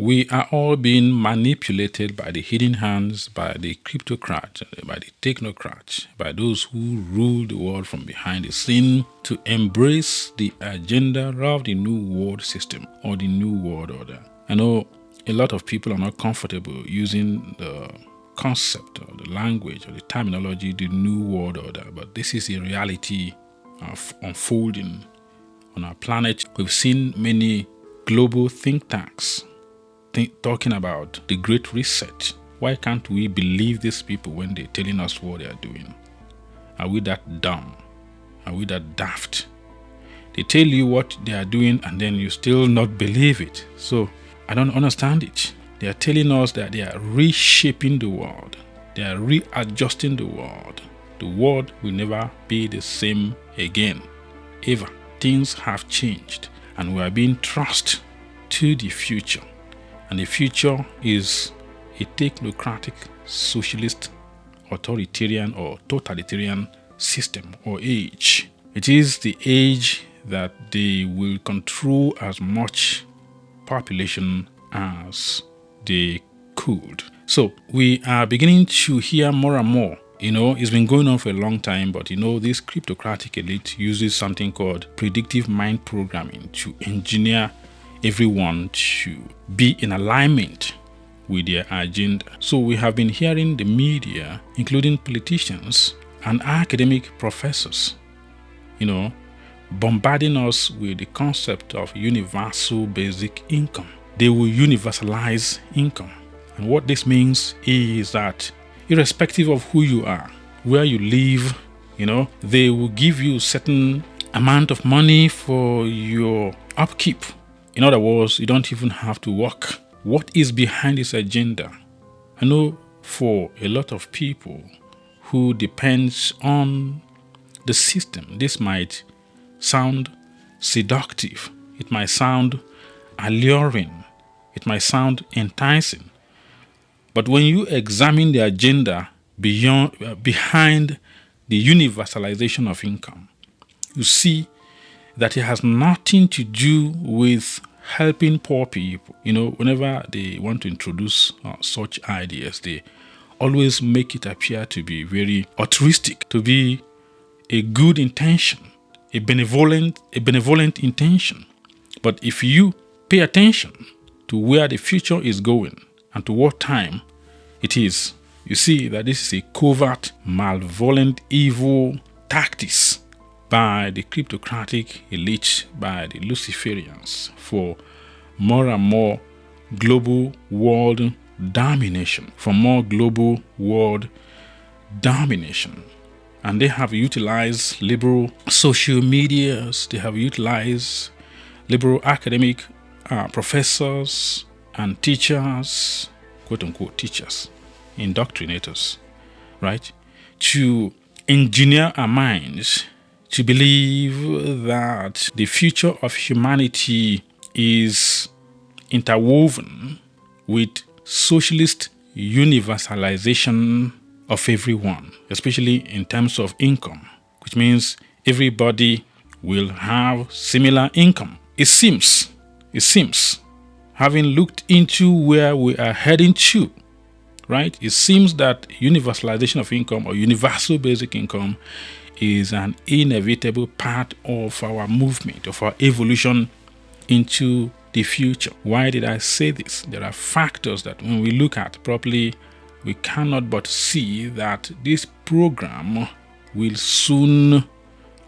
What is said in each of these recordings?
We are all being manipulated by the hidden hands, by the cryptocrats, by the technocrats, by those who rule the world from behind the scene to embrace the agenda of the new world system or the new world order. I know a lot of people are not comfortable using the concept or the language or the terminology, the new world order, but this is a reality of unfolding on our planet. We've seen many global think tanks talking about the Great Reset. Why can't we believe these people when they're telling us what they are doing? Are we that dumb? Are we that daft? They tell you what they are doing and then you still not believe it. So I don't understand it. They are telling us that they are reshaping the world. They are readjusting the world. The world will never be the same again, ever. Things have changed and we are being thrust to the future. And the future is a technocratic, socialist, authoritarian or totalitarian system or age. It is the age that they will control as much population as they could. So we are beginning to hear more and more. It's been going on for a long time, but this cryptocratic elite uses something called predictive mind programming to engineer everyone to be in alignment with their agenda. So we have been hearing the media, including politicians and academic professors, bombarding us with the concept of universal basic income. They will universalize income. And what this means is that irrespective of who you are, where you live, they will give you a certain amount of money for your upkeep. In other words, you don't even have to work. What is behind this agenda? I know for a lot of people who depends on the system, this might sound seductive. It might sound alluring. It might sound enticing. But when you examine the agenda behind the universalization of income, you see that it has nothing to do with helping poor people. Whenever they want to introduce such ideas, they always make it appear to be very altruistic, to be a good intention, a benevolent intention. But if you pay attention to where the future is going and to what time it is, you see that this is a covert, malevolent, evil tactics by the cryptocratic elite, by the Luciferians, for more and more global world domination, for more global world domination. And they have utilized liberal social medias, they have utilized liberal academic professors and teachers, quote-unquote teachers, indoctrinators, right, to engineer our minds to believe that the future of humanity is interwoven with socialist universalization of everyone, especially in terms of income, which means everybody will have similar income. It seems, having looked into where we are heading to, right? It seems that universalization of income or universal basic income is an inevitable part of our movement, of our evolution into the future. Why did I say this? There are factors that when we look at properly, we cannot but see that this program will soon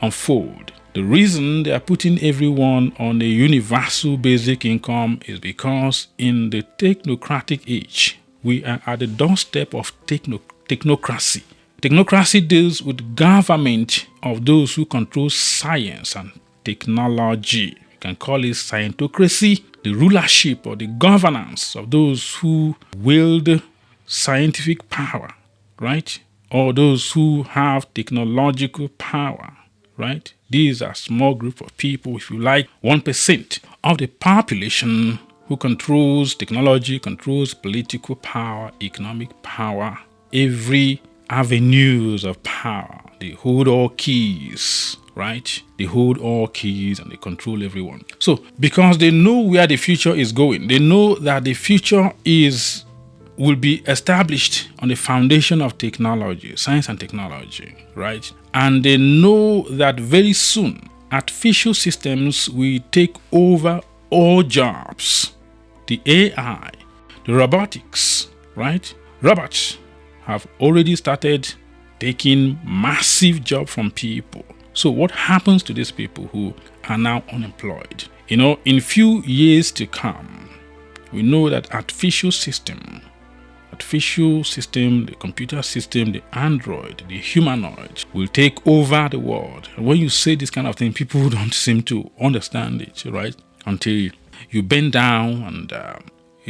unfold. The reason they are putting everyone on a universal basic income is because in the technocratic age, we are at the doorstep of technocracy. Technocracy deals with government of those who control science and technology. You can call it scientocracy, the rulership or the governance of those who wield scientific power, right? Or those who have technological power, right? These are a small group of people, if you like, 1% of the population who controls technology, controls political power, economic power, every avenues of power. They hold all keys, right? They hold all keys and they control everyone. So because they know where the future is going, they know that the future will be established on the foundation of technology, science and technology, right? And they know that very soon artificial systems will take over all jobs. The AI, the robotics, right? Robots have already started taking massive jobs from people. So what happens to these people who are now unemployed? In few years to come, we know that artificial system, the computer system, the android, the humanoid will take over the world. And when you say this kind of thing, people don't seem to understand it, right? Until you bend down and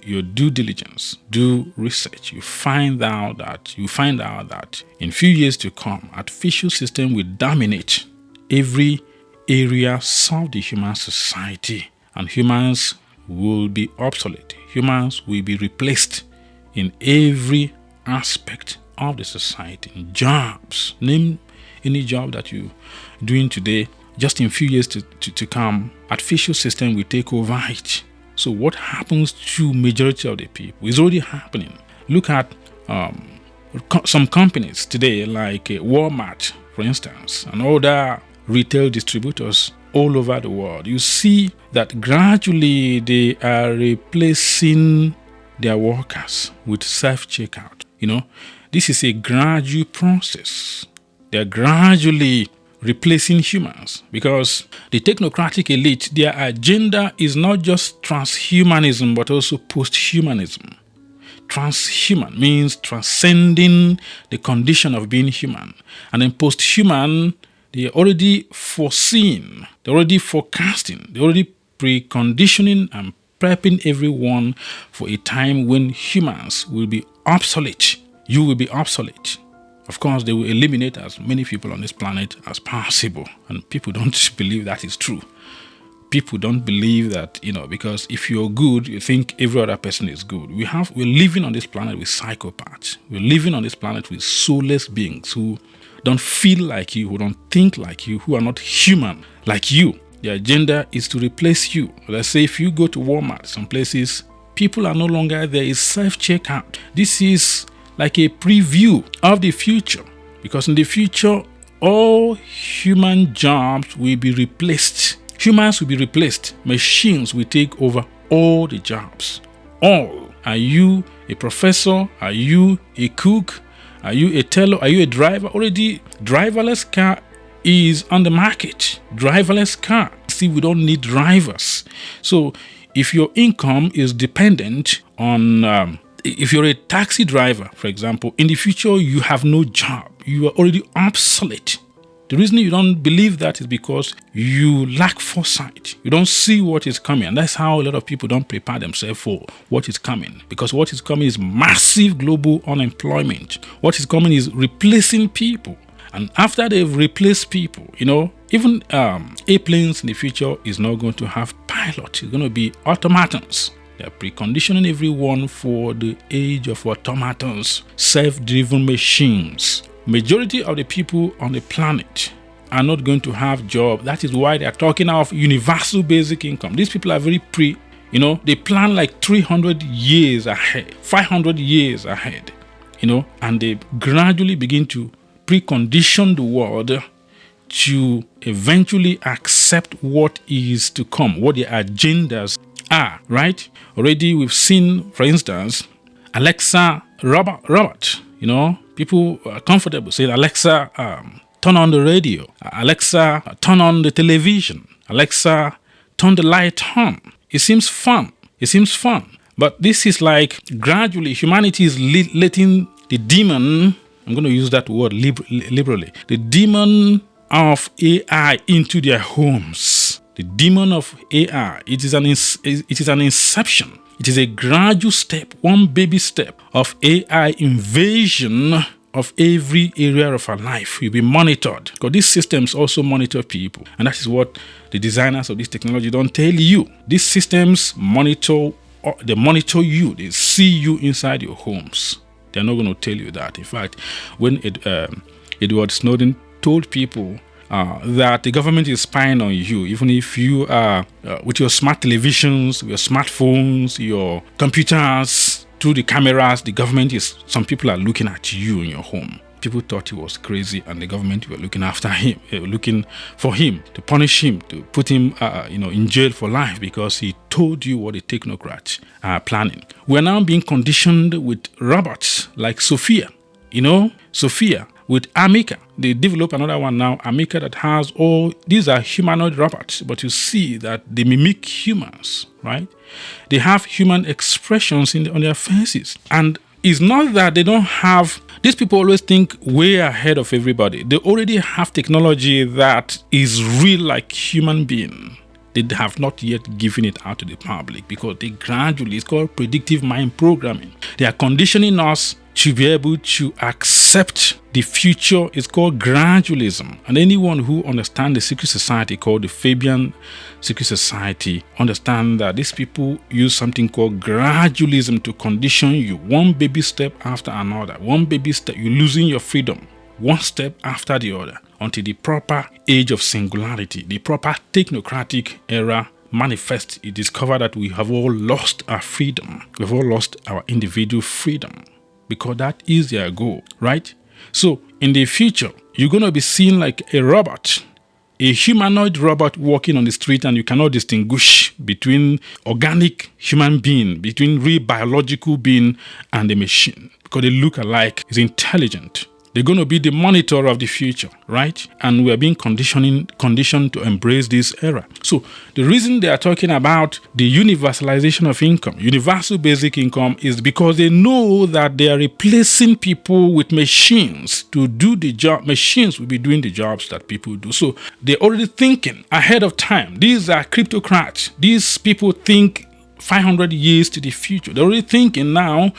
your due diligence, do research, you find out that in few years to come, artificial system will dominate every area of the human society, and humans will be obsolete. Humans will be replaced in every aspect of the society. In jobs, name any job that you're doing today, just in few years to come, artificial system will take over it. So what happens to majority of the people is already happening. Look at some companies today like Walmart, for instance, and other retail distributors all over the world. You see that gradually they are replacing their workers with self-checkout. This is a gradual process. They're gradually replacing humans because the technocratic elite, their agenda is not just transhumanism but also posthumanism. Transhuman means transcending the condition of being human. And then posthuman, they're already foreseeing, they're already forecasting, they're already preconditioning and prepping everyone for a time when humans will be obsolete. You will be obsolete. Of course, they will eliminate as many people on this planet as possible. And people don't believe that is true. People don't believe that, because if you're good, you think every other person is good. We're living on this planet with psychopaths. We're living on this planet with soulless beings who don't feel like you, who don't think like you, who are not human like you. The agenda is to replace you. Let's say if you go to Walmart, some places, people are no longer there. It's self-checkout. This is like a preview of the future, because in the future, all human jobs will be replaced. Humans will be replaced. Machines will take over all the jobs. All. Are you a professor? Are you a cook? Are you a teller? Are you a driver? Already, driverless car is on the market. Driverless car. See, we don't need drivers. So if your income is dependent on if you're a taxi driver, for example, in the future, you have no job. You are already obsolete. The reason you don't believe that is because you lack foresight. You don't see what is coming. And that's how a lot of people don't prepare themselves for what is coming. Because what is coming is massive global unemployment. What is coming is replacing people. And after they've replaced people, even airplanes in the future is not going to have pilots. It's going to be automatons. They're preconditioning everyone for the age of automatons, self-driven machines. Majority of the people on the planet are not going to have jobs. That is why they are talking of universal basic income. These people are very they plan like 300 years ahead, 500 years ahead, and they gradually begin to precondition the world to eventually accept what is to come, what their agendas are, right? Already we've seen, for instance, Alexa robot, people are comfortable saying, Alexa, turn on the radio. Alexa, turn on the television. Alexa, turn the light on. It seems fun. But this is like gradually humanity is letting the demon, I'm going to use that word liberally, the demon of AI into their homes. The demon of AI, it is an inception. It is a gradual step, one baby step of AI invasion of every area of our life. You'll be monitored, because these systems also monitor people. And that is what the designers of this technology don't tell you. These systems monitor you. They see you inside your homes. They're not going to tell you that. In fact, when Edward Snowden told people that the government is spying on you, even if you are with your smart televisions, your smartphones, your computers, through the cameras, some people are looking at you in your home. People thought he was crazy, and the government were looking after him, looking for him to punish him, to put him, in jail for life because he told you what the technocrats are planning. We're now being conditioned with robots like Sophia. Sophia with Amica. They develop another one now, Amica, that has these are humanoid robots, but you see that they mimic humans, right? They have human expressions on their faces. And it's not that they don't have, these people always think way ahead of everybody. They already have technology that is real like human being. They have not yet given it out to the public because it's called predictive mind programming. They are conditioning us to be able to accept the future. It's called gradualism. And anyone who understands the secret society called the Fabian Secret Society understand that these people use something called gradualism to condition you. One baby step after another. One baby step, you're losing your freedom. One step after the other until the proper age of singularity, the proper technocratic era manifests. You discover that we have all lost our freedom. We've all lost our individual freedom because that is their goal, right? So in the future, you're going to be seen like a robot, a humanoid robot walking on the street, and you cannot distinguish between organic human being, between real biological being and a machine because they look alike. It's intelligent. They're going to be the monitor of the future, right? And we are being conditioned to embrace this era. So the reason they are talking about the universalization of income, universal basic income, is because they know that they are replacing people with machines to do the job. Machines will be doing the jobs that people do. So they're already thinking ahead of time. These are cryptocrats. These people think 500 years to the future. They're already thinking now,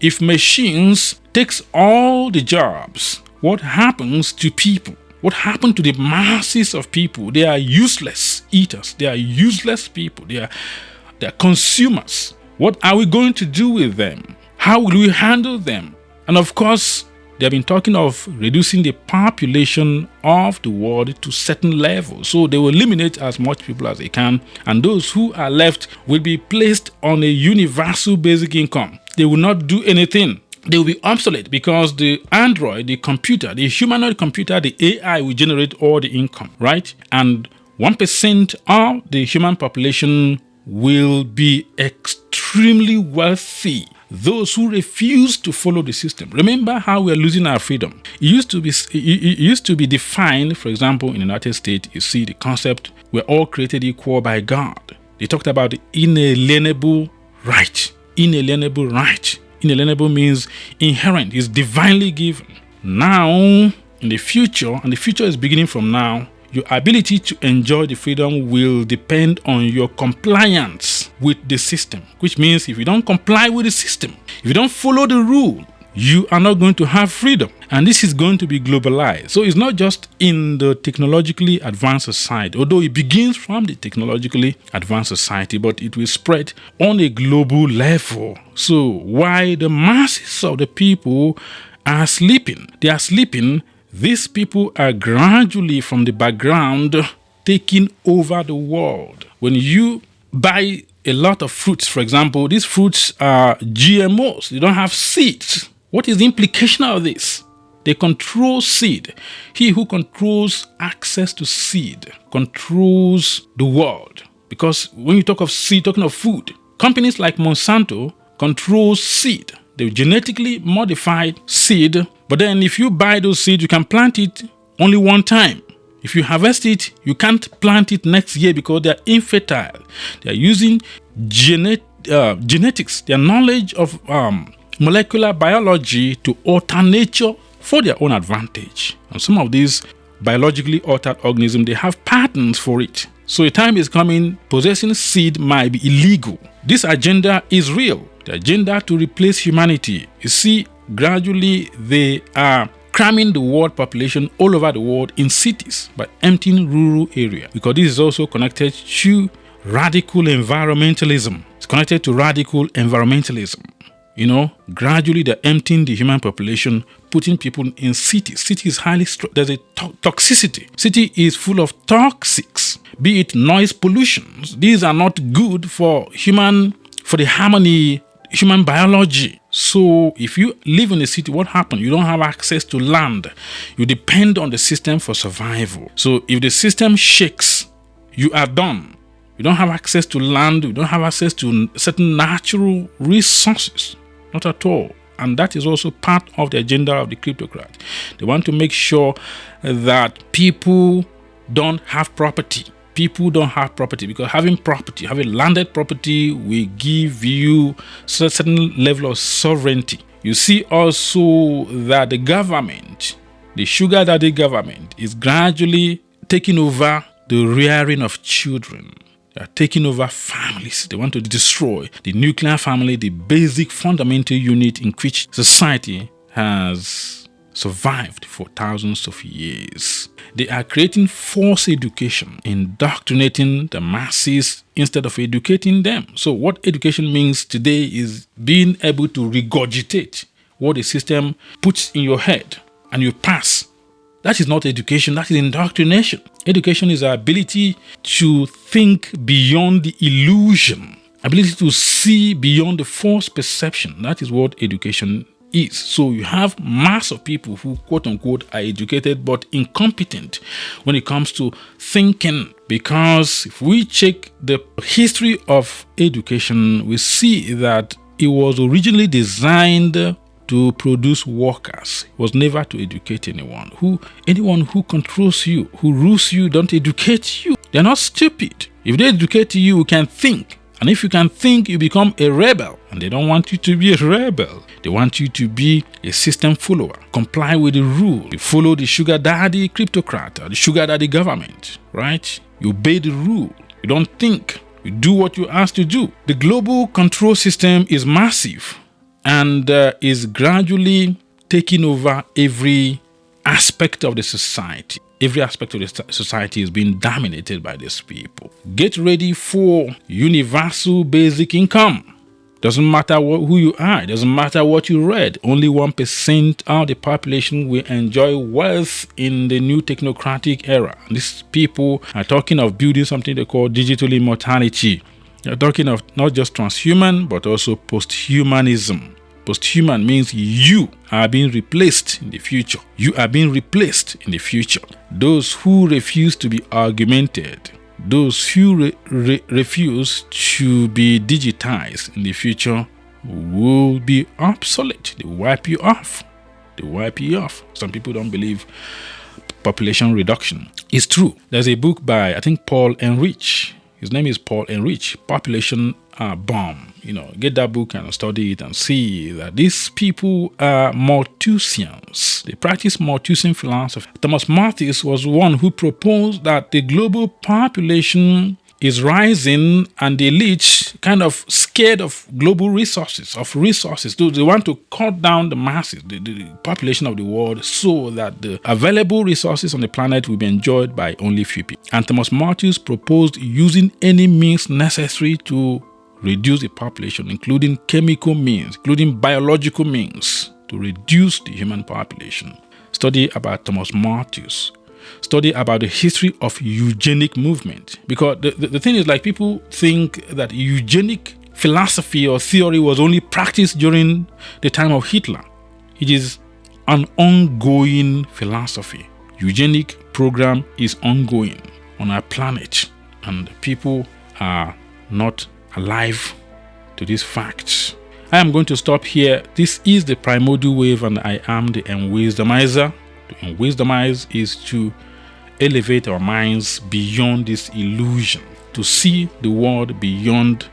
if machines takes all the jobs, what happens to people? What happened to the masses of people? They are useless eaters. They are useless people. They are consumers. What are we going to do with them? How will we handle them? And of course, they have been talking of reducing the population of the world to certain levels. So they will eliminate as much people as they can. And those who are left will be placed on a universal basic income. They will not do anything. They will be obsolete because the android, the computer, the humanoid computer, the AI will generate all the income, right? And 1% of the human population will be extremely wealthy. Those who refuse to follow the system. Remember how we are losing our freedom. It used to be defined, for example, in the United States, you see the concept, we're all created equal by God. They talked about the inalienable right. Inalienable right. Inalienable means inherent, is divinely given. Now, in the future, and the future is beginning from now, your ability to enjoy the freedom will depend on your compliance with the system, which means if you don't comply with the system, if you don't follow the rule, you are not going to have freedom. And this is going to be globalized. So it's not just in the technologically advanced society, although it begins from the technologically advanced society, but it will spread on a global level. So while the masses of the people are sleeping, these people are gradually from the background taking over the world. When you buy a lot of fruits, for example, these fruits are GMOs. They don't have seeds. What is the implication of this? They control seed. He who controls access to seed controls the world. Because when you talk of seed, talking of food, companies like MONSANTO control seed. They genetically modified seed, but then if you buy those seeds, you can plant it only one time. If you harvest it, you can't plant it next year because they are infertile. They are using genetics, their knowledge of molecular biology to alter nature for their own advantage. And some of these biologically altered organisms, they have patents for it. So a time is coming, possessing seed might be illegal. This agenda is real. The agenda to replace humanity. You see, gradually they are cramming the world population all over the world in cities by emptying rural areas. Because this is also connected to radical environmentalism. It's connected to radical environmentalism. Gradually they're emptying the human population, putting people in cities. City is highly there's a toxicity. City is full of toxics, be it noise pollution. These are not good for the harmony, human biology. So if you live in a city, what happens? You don't have access to land. You depend on the system for survival. So if the system shakes, you are done. You don't have access to land. You don't have access to certain natural resources. Not at all. And that is also part of the agenda of the kleptocrat. They want to make sure that people don't have property. People don't have property, because having landed property will give you a certain level of sovereignty. You see also that the government, the sugar daddy government, is gradually taking over the rearing of children. They are taking over families. They want to destroy the nuclear family, the basic fundamental unit in which society has survived for thousands of years. They are creating false education, indoctrinating the masses instead of educating them. So what education means today is being able to regurgitate what the system puts in your head and you pass. That is not education, that is indoctrination. Education is our ability to think beyond the illusion, ability to see beyond the false perception. That is what education is. So you have mass of people who, quote unquote, are educated but incompetent when it comes to thinking. Because if we check the history of education, we see that it was originally designed to produce workers. It was never to educate anyone. Anyone who controls you, who rules you, don't educate you. They're not stupid. If they educate you, you can think. And if you can think, you become a rebel. And they don't want you to be a rebel. They want you to be a system follower. Comply with the rule. You follow the sugar daddy kleptocrat or the sugar daddy government, right? You obey the rule. You don't think. You do what you're asked to do. The global control system is massive and is gradually taking over every aspect of the society. Every aspect of the society is being dominated by these people. Get ready for universal basic income. Doesn't matter who you are. It doesn't matter what you read. Only 1% of the population will enjoy wealth in the new technocratic era. These people are talking of building something they call digital immortality. They're talking of not just transhuman, but also posthumanism. Posthuman means you are being replaced in the future. You are being replaced in the future. Those who refuse to be augmented, those who refuse to be digitized in the future will be obsolete. They wipe you off. They wipe you off. Some people don't believe population reduction. It's true. There's a book by, I think, Paul Enrich. His name is Paul Enrich, Population Bomb. Get that book and study it and see that these people are Malthusians. They practice Malthusian philosophy. Thomas Malthus was one who proposed that the global population is rising and the elite kind of scared of global resources. So they want to cut down the masses, the population of the world, so that the available resources on the planet will be enjoyed by only few people. And Thomas Malthus proposed using any means necessary to reduce the population, including chemical means, including biological means, to reduce the human population. Study about Thomas Malthus. Study about the history of eugenic movement. Because the thing is, like, people think that eugenic philosophy or theory was only practiced during the time of Hitler. It is an ongoing philosophy. Eugenic program is ongoing on our planet, and people are not alive to these facts. I am going to stop here. This is the Primordial Wave, and I am the Unwisdomizer. To unwisdomize is to elevate our minds beyond this illusion, to see the world beyond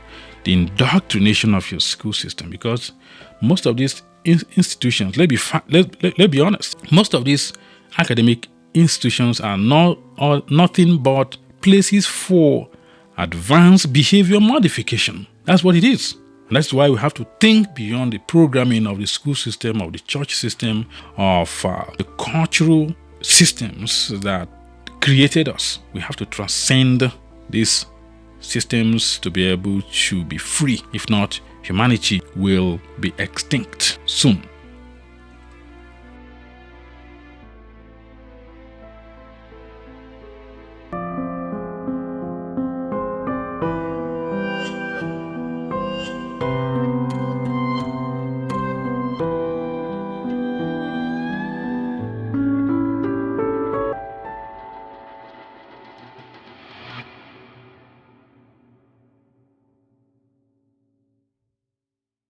the indoctrination of your school system. Because most of these institutions, let's be honest, most of these academic institutions are nothing but places for advanced behavior modification. That's what it is. And that's why we have to think beyond the programming of the school system, of the church system, of the cultural systems that created us. We have to transcend these systems to be able to be free. If not, humanity will be extinct soon.